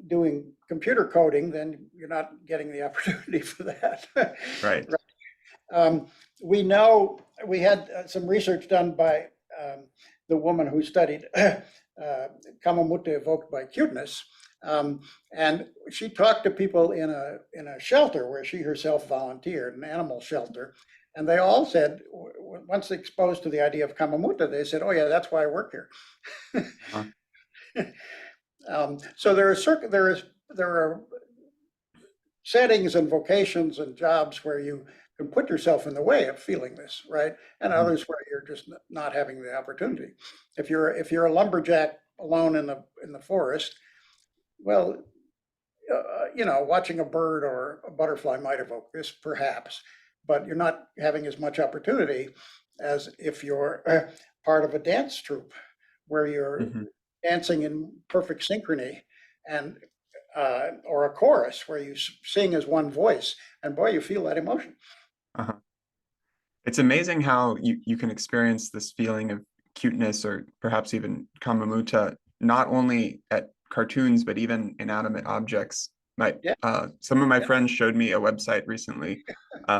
doing computer coding, then you're not getting the opportunity for that. Right. um, we know we had some research done by the woman who studied Kama Muta evoked by cuteness. Um, and she talked to people in a shelter where she herself volunteered, an animal shelter. And they all said, once exposed to the idea of Kama Muta, they said, "Oh yeah, that's why I work here." Uh-huh. So there are settings and vocations and jobs where you can put yourself in the way of feeling this, right? And Mhm. others where you're just not having the opportunity. If you're a lumberjack alone in the forest, well, watching a bird or a butterfly might evoke this, perhaps, but you're not having as much opportunity as if you're part of a dance troupe where you're Mhm. dancing in perfect synchrony, and or a chorus where you sing as one voice, and boy, you feel that emotion. Uh-huh. It's amazing how you can experience this feeling of cuteness or perhaps even Kamamuta, not only at cartoons, but even inanimate objects. Yeah, Some of my yeah, friends showed me a website recently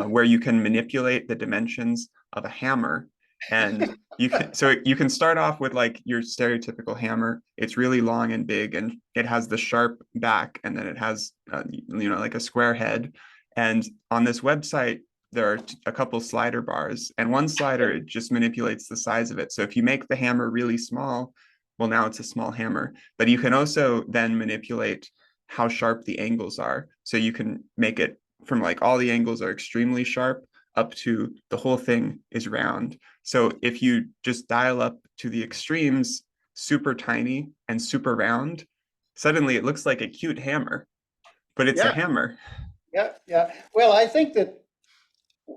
where you can manipulate the dimensions of a hammer. And you can start off with like your stereotypical hammer. It's really long and big, and it has the sharp back, and then it has like a square head. And on this website, there are a couple slider bars, and one slider it just manipulates the size of it. So if you make the hammer really small, well, now it's a small hammer. But you can also then manipulate how sharp the angles are. So you can make it from like all the angles are extremely sharp up to the whole thing is round. So if you just dial up to the extremes, super tiny and super round, suddenly it looks like a cute hammer, but it's a yeah, hammer. yeah, yeah. Well, I think that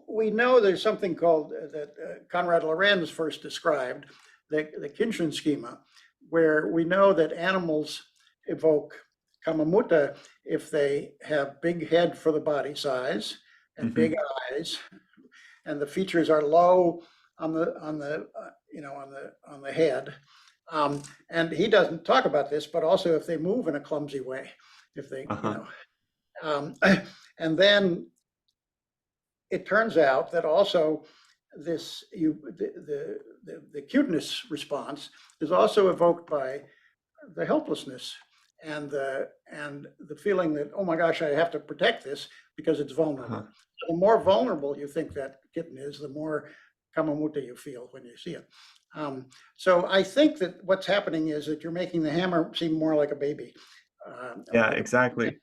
we know there's something called that Konrad Lorenz first described, the Kinshin schema, where we know that animals evoke Kama Muta if they have big head for the body size and big Mhm. eyes, and the features are low on the head. And he doesn't talk about this, but also if they move in a clumsy way, if they, Uh-huh. um, and then it turns out that also the cuteness response is also evoked by the helplessness and the feeling that, oh my gosh, I have to protect this because it's vulnerable. Uh-huh. So the more vulnerable you think that kitten is, the more Kama Muta you feel when you see it. So I think that what's happening is that you're making the hammer seem more like a baby. Yeah, Like exactly.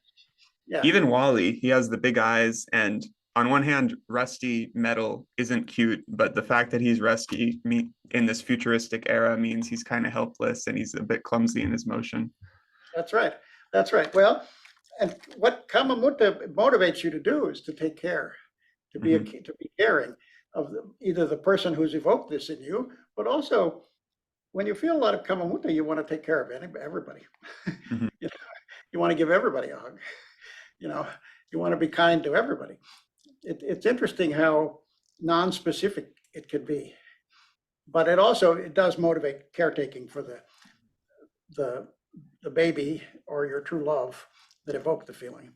yeah, Even Wally, he has the big eyes, and on one hand, rusty metal isn't cute, but the fact that he's rusty in this futuristic era means he's kind of helpless and he's a bit clumsy in his motion. that's right. That's right. Well, and what Kama Muta motivates you to do is to take care, Hmm. to be caring of either the person who's evoked this in you, but also when you feel a lot of Kama Muta, you want to take care of everybody. Hmm. You know, you want to give everybody a hug. You know, you want to be kind to everybody. It's interesting how non-specific it could be, but it does motivate caretaking for the the baby or your true love that evoked the feeling.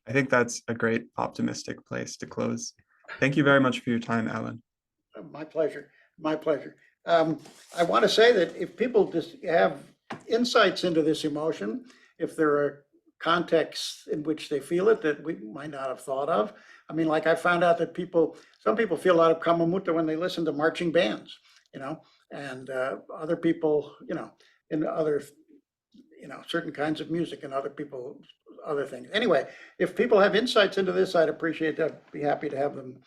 I think that's a great optimistic place to close. Thank you very much for your time, Alan. My pleasure. My pleasure. I want to say that if people just have insights into this emotion, if there are contexts in which they feel it that we might not have thought of. I mean, like I found out that some people feel a lot of Kama Muta when they listen to marching bands, you know, and other people, in other, certain kinds of music and other people, other things. Anyway, if people have insights into this, I'd appreciate that. Be happy to have them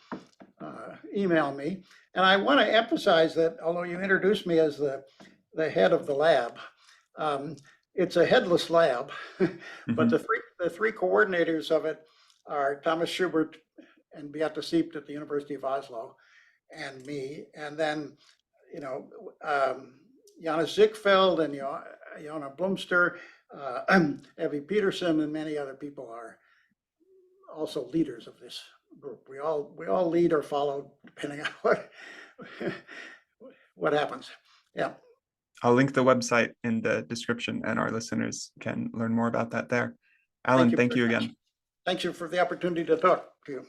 email me. And I want to emphasize that although you introduced me as the head of the lab, um, it's a headless lab, but Hmm. the three coordinators of it are Thomas Schubert and Beate Siept at the University of Oslo, and me, and then you know Jonas Ziegfeld and Jona Blumster, Evie Peterson, and many other people are also leaders of this group. We all lead or follow depending on what happens. Yeah. I'll link the website in the description, and our listeners can learn more about that there. Thank Alan, you thank very you much. again. Thank you for the opportunity to talk to you.